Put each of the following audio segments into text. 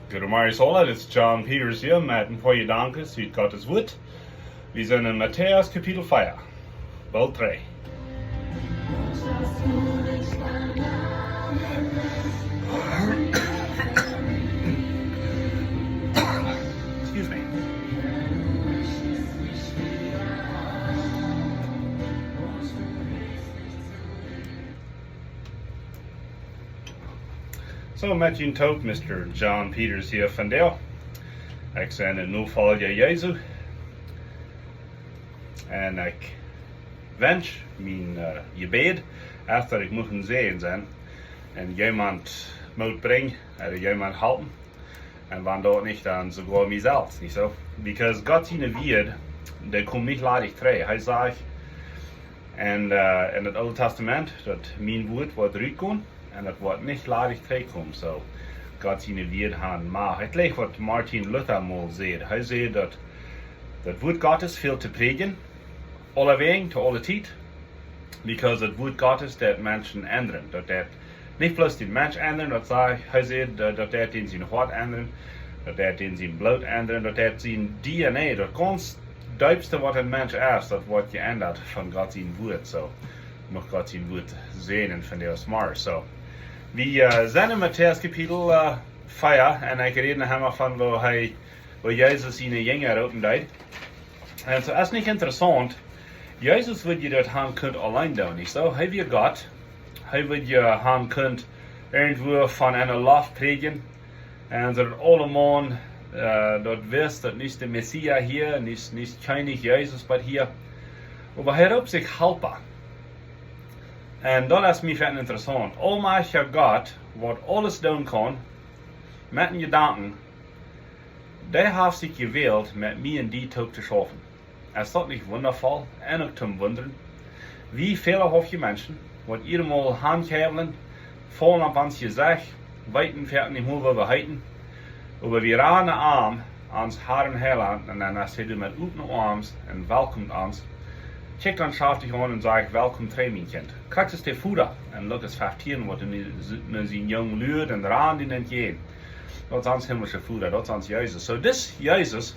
Goedemorgen alle, dit is John Peters hier met een paar gedanken uit Gottes woord. We zijn in Matthäus kapitel 4, Bal 3. Excuse me. So met je took Mr. John Peters hier van Deel. Ik ben een noodvolger Jezus. En ik wens mijn gebed after ik moet zegen zijn. En iemand moet brengen, en iemand helpen. En wanneer niet, dan sogar mezelf, niet zo? Because God zijn woord, der komt niet ladig terug. Hij zegt in het Oude Testament dat mijn woord wordt uitkomen. En dat wordt niet ladig terugkomen. So, God zijn woord gaan maken. Het lijkt wat Martin Luther mal zei. Hij zei dat het woord Gottes veel te predigen. Alle wegen, te alle tijd. Because het woord Gottes dat mensen ändern. Dat niet plus die mens ändern. Dat hij zei dat in zijn hart ändern. Dat in zijn bloed ändern. Dat zijn DNA. Dat ganz diepste wat een mens is. Dat wordt geändert van God zijn woord. So, mag God zijn woord zijn van de smart. So, we zijn in Matthäus kapitel 4 en ik reden hem van waar Jezus zijn Jünger opendeed. En zo is niet interessant. Jezus wil je dat han kunt alleen doen, niet zo? Hij wil God. Hij wil je han kunt irgendwo van een lof predigen. En dat allemaal dat wist dat niet de Messias hier, niet König Jezus, maar hier. Maar hij roept zich helpen. En dat is mij veel interessant. Almachtige God, wat alles doen kan, met een gedanken, die heeft zich gewild met mij en die ook te schaffen. Is dat niet wondervol en ook te wonderen? Wie vele hoofdje mensen, wat iedermaal handgeven, vallen op ons gezicht, weten verder niet hoe we beheiten, aber wir raden aan ans Herrn Heiland en dan als hij met openen arms en welkomt ons, kijk dan schaft dich aan en zegt welkom terug mijn kind. Krijg eens de voeder en Lucas 15 wat in zijn jong luurt en raan die niet geen. Dat is ons hemelse voeder, dat is ons Jezus. So this Jezus,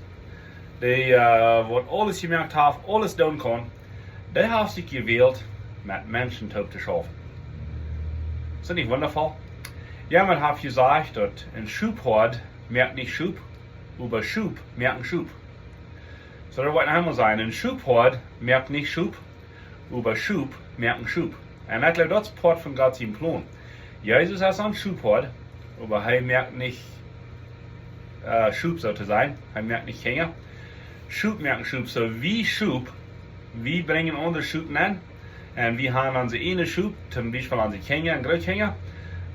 die wat alles gemerkt heeft, alles doen kan, die heeft zich gewild met mensen te schaffen. Is dat niet wondervol? Jemand heeft gezegd dat een Schubhord merkt niet Schub, aber Schub merkt Schub. So dat wordt helemaal zijn. Een Schubhord merkt niet Schub, aber Schub merkt Schub. En dat is part van God zijn plan. Jezus is een Schubhord, aber hij merkt niet Schub so te zijn. Hij merkt niet Kinder. Schub merkt Schub. So wie Schub, wie brengen andere Schub an. En we haben onze ene Schub, zum Beispiel onze Kinder en Grootkinder.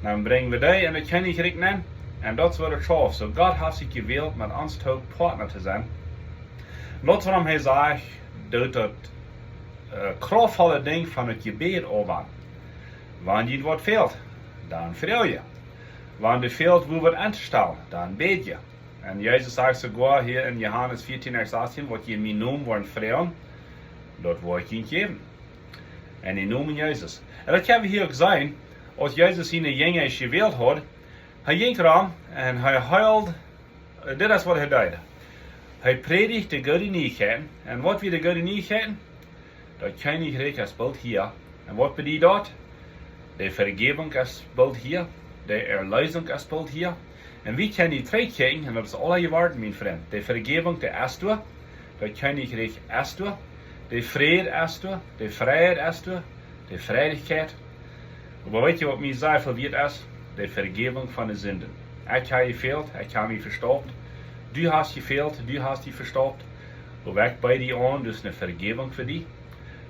Dan brengen we die in het Koninkrijk an. En dat is wat het schaf. So God heeft zich gewild met ons toch partner te zijn. Dat is waarom hij zegt dat het krachtvolle ding van het gebed over. Wanneer je wat fehlt, dan vertel je. Wanneer er fehlt, wo wat aan te stellen, dan bid je. En Jezus zegt sogar hier in Johannes 14, vers 16, wat je in mijn naam wordt vragen, dat wordt je geven. En in naam Jezus. En dat hebben we hier ook zijn, als Jezus zijn Jünger gewählt had, hij ging eraan en hij huilde, dit is wat hij deed. Hij predigt de goede nieuwigheden. En wat weer de goede nieuwigheden? Dat Koninkrijk is bald hier. En wat bedoelt dat? De vergeving is bald hier. De erlösung is bald hier. En wie kan die twee kijken? En dat is alle je waard, mijn vriend. De vergeving, de is door. Dat Koninkrijk is door. De vrede is door. De vrijheid is door. De vrijdigheid. Maar weet je wat mijn zweifel weer is? De vergeving van de zinden. Ik heb je gefehlt, ik heb je verstopt. Du hast gefehlt, du hast die verstopt. Du werkt bij die aan, dus een vergeving voor die.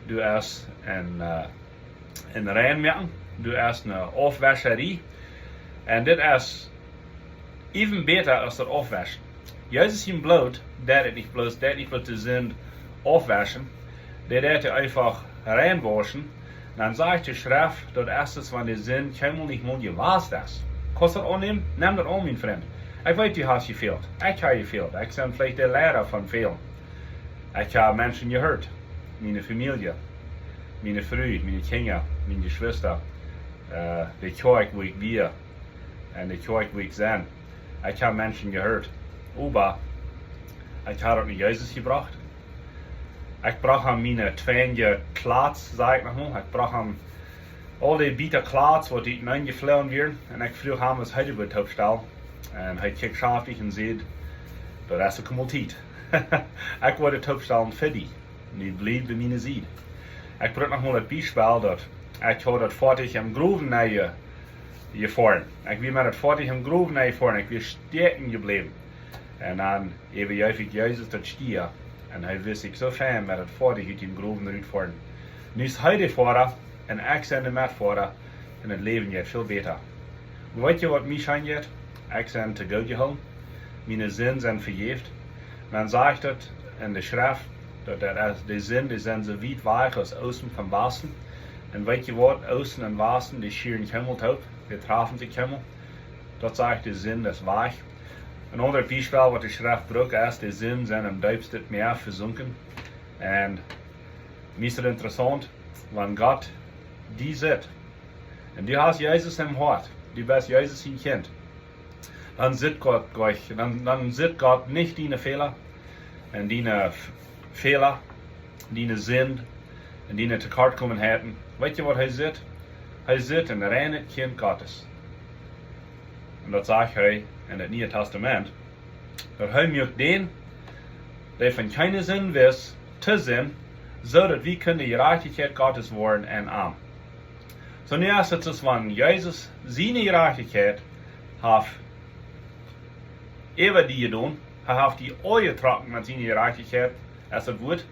Du is een reinmerken. Du is een afwasserie. En dit is even beter als het afwassen. Jezus zijn bloed, dat niet bloot de zin afwassen. Dat hij einfach reinwaschen. Dan zegt de schrift dat erstens van de zin helemaal niet meer gewaast is. Kost dat aannemen? Neem dat aan, mijn vriend. Ik weet, du hast gefehlt. Ik heb gefehlt. Ik ben vielleicht de leraar van veel. Ik heb mensen gehoord. Mijn familie. Mijn vrouw, mijn kinderen, mijn Geschwister. De kerk waar ik weer. En de kerk waar ik ben. Ich habe Menschen gehört, aber ich habe auch nicht Jesus gebracht. Ich brauche meine Twänge Klats, sag ich nochmal. Ich brauche all die bitter Klats, die hineingeflogen werden. Und ich frage haben, was heute wird aufstellen. Und ich kijk schaftig und sehe, das ist eine Zeit. Ich werde aufstellen für die. Und ich bleibe bei meiner Seite. Ich brauche noch mal ein Beispiel, dass ich habe das fertig im Gruben gefahren. Ich bin mir das fertig im Gruben gefahren. Ich bin stecken geblieben. Und dann habe ich Jesus das Stier. Und hij wist ik zo fijn met het fertig uit die Gruben eruit fahren. Nu is heute vorder en ik zijn met vorder en het leven gaat veel beter. Weet je wat mij schijnt? Ik zijn te God gehouden. Meine Sünden sind vergeben. Man sagt das in der Schrift, dass die Sünden sind so weit weg als Außen vom Westen. Und weet je wat, Außen und Westen, die schieren Himmel taub, die treffen sich Himmel. Das sagt die Sünde ist weg. Ein anderes Beispiel, was die Schrift braucht, ist, die Sünden sind im tiefsten Meer versunken. Und mir ist es interessant, wenn Gott die sieht, und du hast Jesus im Hart, du bist Jesus sein Kind, dann sieht Gott nicht deine Fehler, und deine Fehler, deine Sünden, und deine Tekortkommenheiten. Weißt du, was er sieht? Er sieht ein reines Kind Gottes. Und das sagt er in das Neue Testament, dass er möchte den, der von keiner Sinn weiß, zu sehen, so dass wir können die Gerechtigkeit Gottes werden und arm. So erst ist es, wenn Jesus seine Gerechtigkeit hat, über die getan, er hat die Eue getragen mit seiner Gerechtigkeit, als das Wort.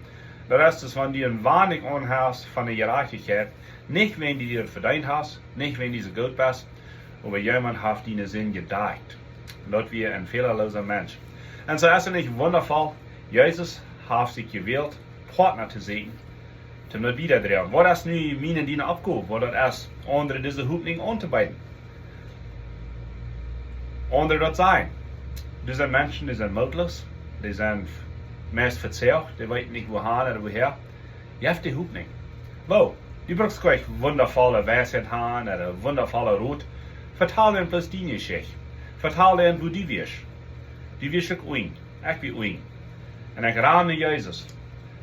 Das ist es, wenn du ein Wahrnig anhast von der Gerechtigkeit, nicht wenn du dir verdient hast, nicht wenn du so gut bist, aber jemand hat deine Sinn gedeiht. Dort wir ein fehlerloser Mensch. Und so ist es nicht wundervoll, Jesus hat sich gewählt, Partner zu sein, zum nicht wieder drehen. Was ist nun meine Diener abgehoben, wo das ist, andere diese Hut nicht anzubieten. Andere das sein. Diese Menschen, die sind mutlos, die sind meist verzerrt, die wissen nicht wohin oder woher. Je hebt die Hut nicht. Wo? Du brauchst gleich wundervolle Weisheit haben oder wundervolle Rot. Vertel ihnen bloß die Geschichte. Vertel ihnen, wo du wirst. Du wirst auch ein. Ich bin ein. Und ich rahme Jesus.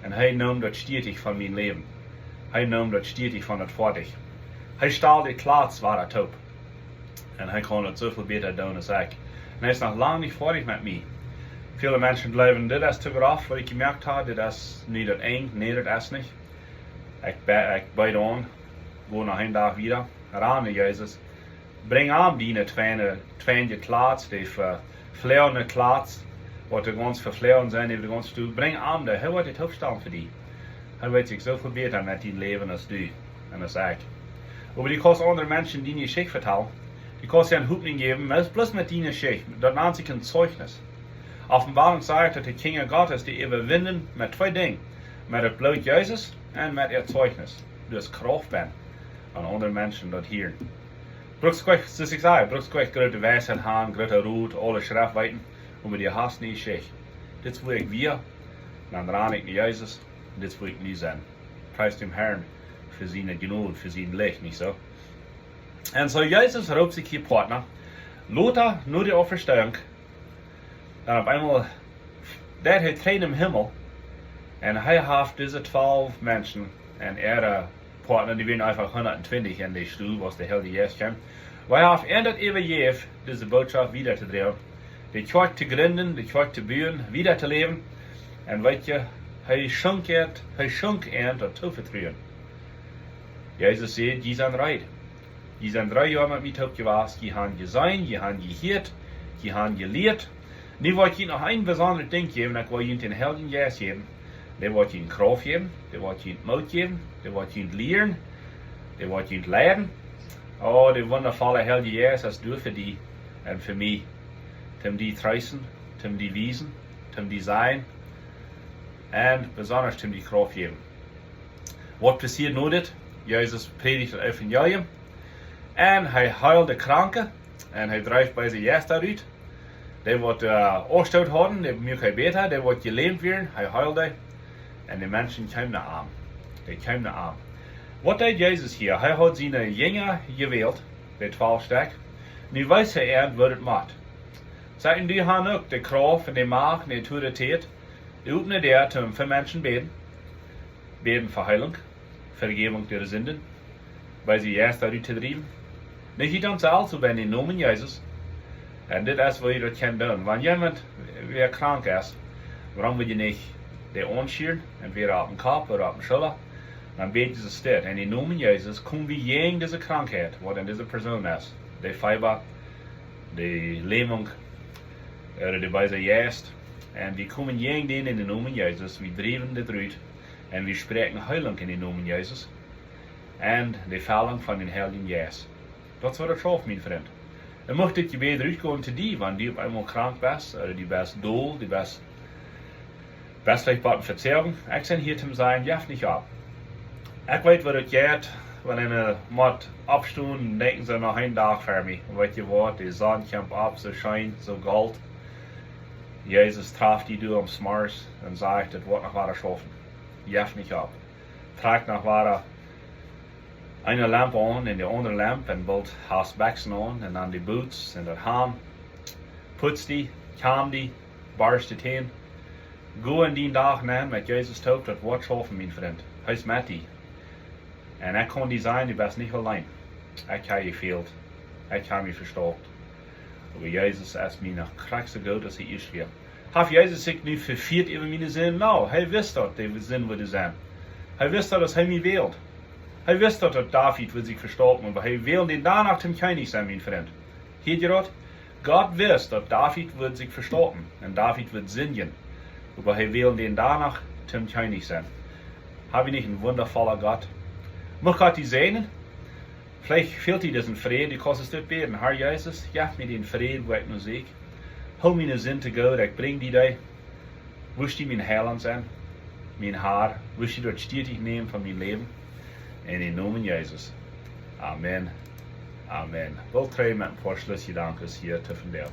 Und er nimmt das stetig von meinem Leben. Er nimmt das stetig von das fertig. Er stahl die Platz, war er taub. Und er kann das so viel besser tun als ich. Und er ist noch lange nicht fertig mit mir. Viele Menschen glauben, das ist zu groß, was ich gemerkt habe, das ist nicht das eng, nee, das ist nicht. Ich bete an, wo nach einem Tag wieder, rahme Jesus. Bring an die tweede Klats, die verfleurde Klats, wat die ganz verfleurd zijn, die ganz stuk. Bring an, hij wordt het opstaan voor die. Hij weet zich zoveel beter met die leven als du en als ik. Aber die kost andere Menschen die Geschichte vertellen, die kost je een Hoopning geben, maar bloß mit die Geschichte, dat nennt sich ein Zeugnis. Offenbarung sagt, dass die Kinder Gottes die überwinden mit zwei Dingen. Mit het Blut Jesus und mit ihr Zeugnis. Dus Kraft ben an andere Menschen dort hier. Brauchst gleich, zoals ik zei, brauchst gleich grote Weisheit haben, grote Ruhe, alle Schriftweiten, aber die hast nicht Geschichte. Das will ich wir, dann ran ich Jesus, das will ich nie sein. Preis dem Herrn für seine Gnade, für sein Licht, nicht so? Und so Jesus raubt sich hier Partner, Lothar nur die Auferstehung, dann auf einmal, der hat Tränen im Himmel, und er hat diese 12 Menschen, und er Partner, die werden einfach 120 in die Stuhl, was der Heilige Geist kommt. Weil er ändert übergeben, diese Botschaft wieder zu drehen, die Kirche zu gründen, die Kirche zu bauen, wieder zu leben. Und weet je, hij schonk en dat te vertrouwen. Jesus sagt, die sind reid. Die sind 3 Jahre mit mir top gewesen, die haben gesehen, die haben gehört, die haben gelehrt. Nu wollte ich ihnen noch ein besonderes Ding geben, das wollte ich ihnen den Heiligen Geist geben. Der wollte ihnen Kraft geben, der wollte ihnen Mut geben, der wollte ihnen lehren, der wollte ihnen lehren. Oh, der wundervolle Heilige Geist ist du für die und für mich. Zum die treisen, zum die wiesen, zum die sein und besonders zum die Kraft geben. Was passiert nun das? Jesus predigt das Evangelium und er heilt die Kranken und er treibt bei sich erst aus. Der wird Ausstoß haben, der wird besser, der wird gelähmt werden, er heilt die. Und die Menschen kommen nach Arm. Die kommen nach Arm. Was tut Jesus hier? Er hat seine Jünger gewählt, die 12 Stück. Nu weiß er, was es macht. Zeggen die han ook de kracht en de macht en de autoriteit, oefenen der om voor mensen beden. Beden voor heiling, vergeving der Sünden, weil sie erst eruit te drijven. Niet ons also bij de naam Jezus. En dit is wat je dat kan doen. Wanneer iemand weer krank is, waarom wil je niet de aanschieren en weer op een kop of op een schouder? Dan weet je ze stil. En in de naam Jezus kunnen we gegen deze krankheid, wat in deze persoon is. De fiber, de lähmung, de wijze juist. En we komen gegen den in de naam Jezus. We drijven dit uit. En we spreken heiling in de naam Jezus. En de valling van den Heiligen Geest. Dat is wat het schafft, mijn vriend. En mocht dit je weer uitkomen te die, want die op eenmaal krank best, of die best dol, die best vielleicht wat verzerren. Ik ben hier te zijn, jef niet op. Ik weet wat het gaat, wanneer je moet opstaan, denken ze nog een dag voor mij. Weet je wat, de zon komt op, zo schijnt, zo gold. Jezus traf die door om smars en zegt, het wordt nog wat schaffen. Jef niet op. Tragt nog wat eine lamp aan en de andere lamp en bald haast beksen aan en dan die boots en dat ham. Putst die, kam die, barst het heen. Go in die dag na met Jezus toop, dat wordt schaffen, mijn vriend. Hij is met die. En ik kan die zijn, die best niet alleen. Ik heb je veeld. Ik heb je verstopt. Maar Jezus is mij nog krachtste goed als hij is weer. Heeft Jezus zich nu vervierd over mijn zin? Nou, hij wist dat, de zin wilde zijn. Hij wist dat als hij mij wilt. Hij wist dat David wil zich verstoppen, maar hij wilde danach zum König sein, mein Freund. Heet je dat? Gott wist dat David wil zich verstoppen en David wil zingen, aber hij wilde danach zum König sein. Habe ich nicht einen wundervoller Gott? Mag Gott die sehen? Vielleicht fehlt dir diesen Frieden, du kannst es dort beten. Herr Jesus, gib mir den Frieden, wo ich nur sehe. Hol meine Sünde gut, ich bring die dir. Wisch die mein Heiland sein, mein Haar, wisch die dort stetig nehmen von meinem Leben. In de naam Jezus. Amen. Amen. Wil treden met een paar slutgedankens hier te verdelen.